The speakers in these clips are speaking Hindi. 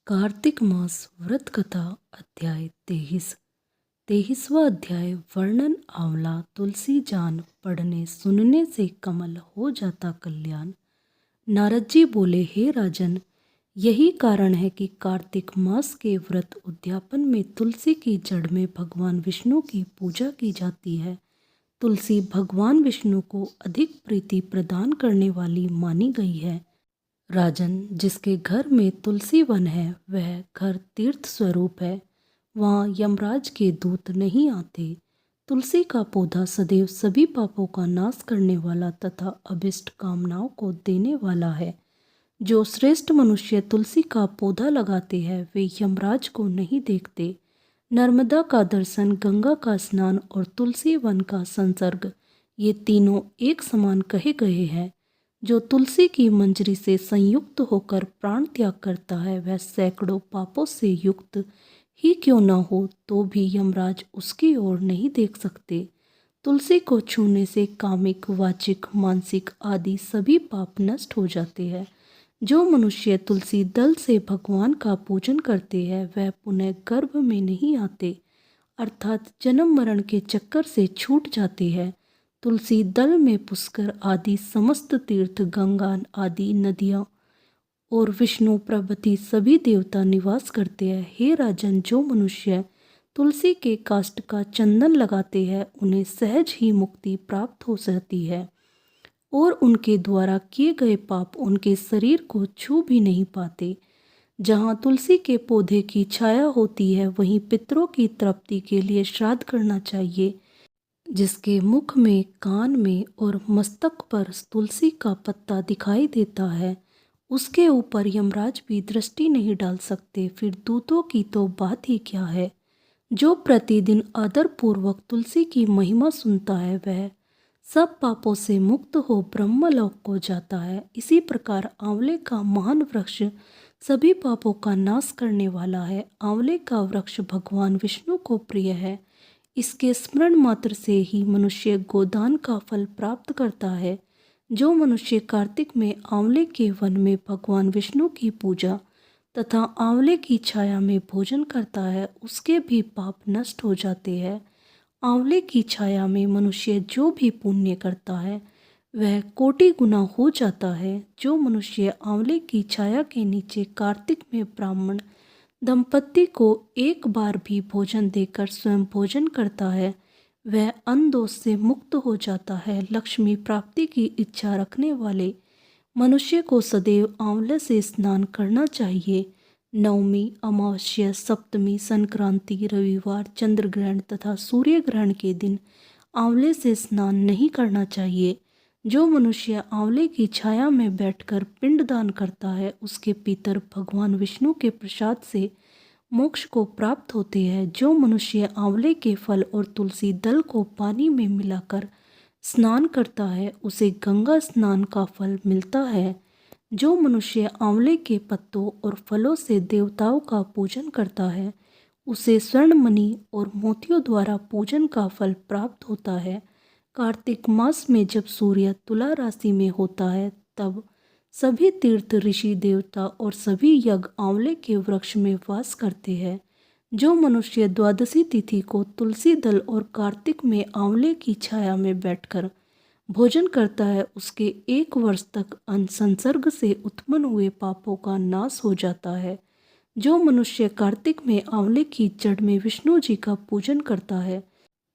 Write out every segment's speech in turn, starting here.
कार्तिक मास व्रत कथा अध्याय 23वां अध्याय। वर्णन। आंवला तुलसी जान पढ़ने सुनने से कमल हो जाता कल्याण। नारद जी बोले, हे राजन, यही कारण है कि कार्तिक मास के व्रत उद्यापन में तुलसी की जड़ में भगवान विष्णु की पूजा की जाती है। तुलसी भगवान विष्णु को अधिक प्रीति प्रदान करने वाली मानी गई है। राजन, जिसके घर में तुलसी वन है वह घर तीर्थ स्वरूप है। वहाँ यमराज के दूत नहीं आते। तुलसी का पौधा सदैव सभी पापों का नाश करने वाला तथा अभिष्ट कामनाओं को देने वाला है। जो श्रेष्ठ मनुष्य तुलसी का पौधा लगाते हैं वे यमराज को नहीं देखते। नर्मदा का दर्शन, गंगा का स्नान और तुलसी वन का संसर्ग, ये तीनों एक समान कहे गए हैं। जो तुलसी की मंजरी से संयुक्त होकर प्राण त्याग करता है वह सैकड़ों पापों से युक्त ही क्यों न हो तो भी यमराज उसकी ओर नहीं देख सकते। तुलसी को छूने से कामिक, वाचिक, मानसिक आदि सभी पाप नष्ट हो जाते हैं। जो मनुष्य तुलसी दल से भगवान का पूजन करते हैं वह पुनः गर्भ में नहीं आते, अर्थात जन्म मरण के चक्कर से छूट जाते हैं। तुलसी दल में पुष्कर आदि समस्त तीर्थ, गंगा आदि नदियाँ और विष्णु प्रभृति सभी देवता निवास करते हैं। हे राजन, जो मनुष्य तुलसी के काष्ठ का चंदन लगाते हैं उन्हें सहज ही मुक्ति प्राप्त हो जाती है और उनके द्वारा किए गए पाप उनके शरीर को छू भी नहीं पाते। जहाँ तुलसी के पौधे की छाया होती है वहीं पितरों की तृप्ति के लिए श्राद्ध करना चाहिए। जिसके मुख में, कान में और मस्तक पर तुलसी का पत्ता दिखाई देता है उसके ऊपर यमराज भी दृष्टि नहीं डाल सकते, फिर दूतों की तो बात ही क्या है। जो प्रतिदिन आदरपूर्वक तुलसी की महिमा सुनता है वह सब पापों से मुक्त हो ब्रह्मलोक को जाता है। इसी प्रकार आंवले का महान वृक्ष सभी पापों का नाश करने वाला है। आंवले का वृक्ष भगवान विष्णु को प्रिय है। इसके स्मरण मात्र से ही मनुष्य गोदान का फल प्राप्त करता है। जो मनुष्य कार्तिक में आंवले के वन में भगवान विष्णु की पूजा तथा आंवले की छाया में भोजन करता है उसके भी पाप नष्ट हो जाते हैं। आंवले की छाया में मनुष्य जो भी पुण्य करता है वह कोटि गुना हो जाता है। जो मनुष्य आंवले की छाया के नीचे कार्तिक में ब्राह्मण दंपत्ति को एक बार भी भोजन देकर स्वयं भोजन करता है वह अन्न दोष से मुक्त हो जाता है। लक्ष्मी प्राप्ति की इच्छा रखने वाले मनुष्य को सदैव आंवले से स्नान करना चाहिए। नवमी, अमावस्या, सप्तमी, संक्रांति, रविवार, चंद्र ग्रहण तथा सूर्य ग्रहण के दिन आंवले से स्नान नहीं करना चाहिए। जो मनुष्य आंवले की छाया में बैठकर पिंडदान करता है उसके पितर भगवान विष्णु के प्रसाद से मोक्ष को प्राप्त होते हैं। जो मनुष्य आंवले के फल और तुलसी दल को पानी में मिलाकर स्नान करता है उसे गंगा स्नान का फल मिलता है। जो मनुष्य आंवले के पत्तों और फलों से देवताओं का पूजन करता है उसे स्वर्ण, मणि और मोतियों द्वारा पूजन का फल प्राप्त होता है। कार्तिक मास में जब सूर्य तुला राशि में होता है तब सभी तीर्थ, ऋषि, देवता और सभी यज्ञ आंवले के वृक्ष में वास करते हैं। जो मनुष्य द्वादशी तिथि को तुलसी दल और कार्तिक में आंवले की छाया में बैठकर भोजन करता है उसके 1 वर्ष तक अन्न संसर्ग से उत्पन्न हुए पापों का नाश हो जाता है। जो मनुष्य कार्तिक में आंवले की जड़ में विष्णु जी का पूजन करता है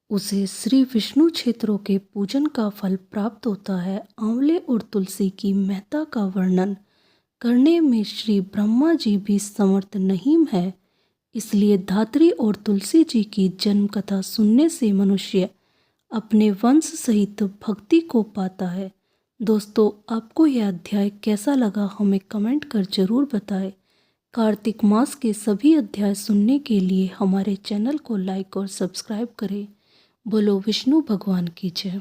उसे श्री विष्णु क्षेत्रों के पूजन का फल प्राप्त होता है। आंवले और तुलसी की महत्ता का वर्णन करने में श्री ब्रह्मा जी भी समर्थ नहीं है, इसलिए धात्री और तुलसी जी की जन्म कथा सुनने से मनुष्य अपने वंश सहित भक्ति को पाता है। दोस्तों, आपको यह अध्याय कैसा लगा हमें कमेंट कर जरूर बताएं। कार्तिक मास के सभी अध्याय सुनने के लिए हमारे चैनल को लाइक और सब्सक्राइब करें। बोलो विष्णु भगवान की जय।